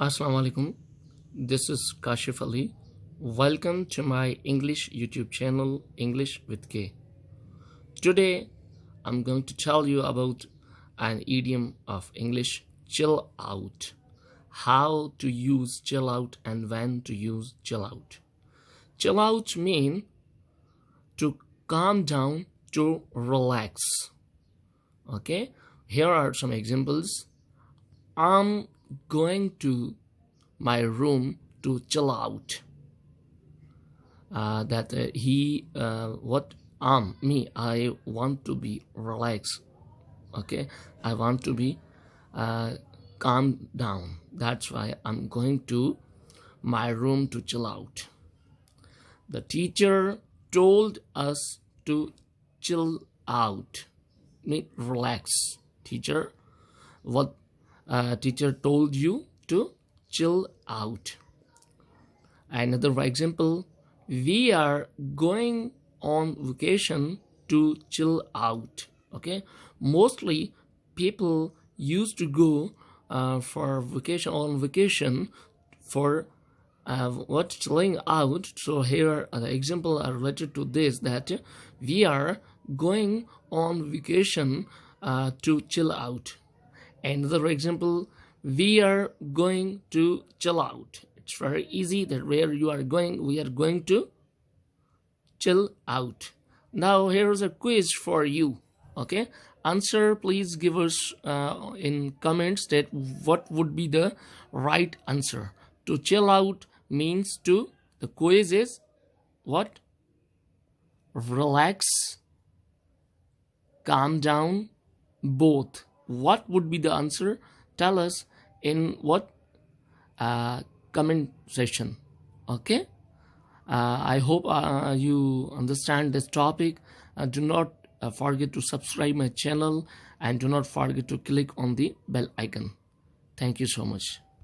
Assalamu alaikum. This is Kashif Ali. Welcome to my English YouTube channel, English with K. Today, I'm going to tell you about an idiom of English, chill out. How to use chill out and when to use chill out. Chill out mean to calm down, to relax. Okay, here are some examples. I'm going to my room to chill out. I want to be relaxed. Okay, I want to be calm down. That's why I'm going to my room to chill out. The teacher told us to chill out, mean relax. Teacher told you to chill out. Another example, we are going on vacation to chill out. Okay, mostly people used to go for vacation for chilling out. So here the example are related to this, that we are going on vacation to chill out. Another example, we are going to chill out. It's very easy that where you are going, we are going to chill out. Now here's a quiz for you. Okay, answer, please give us in comments that what would be the right answer. To chill out means to, the quiz is what? Relax, calm down, both. What would be the answer? Tell us in what comment section. Okay, I hope you understand this topic. Do not forget to subscribe my channel and do not forget to click on the bell icon. Thank you so much.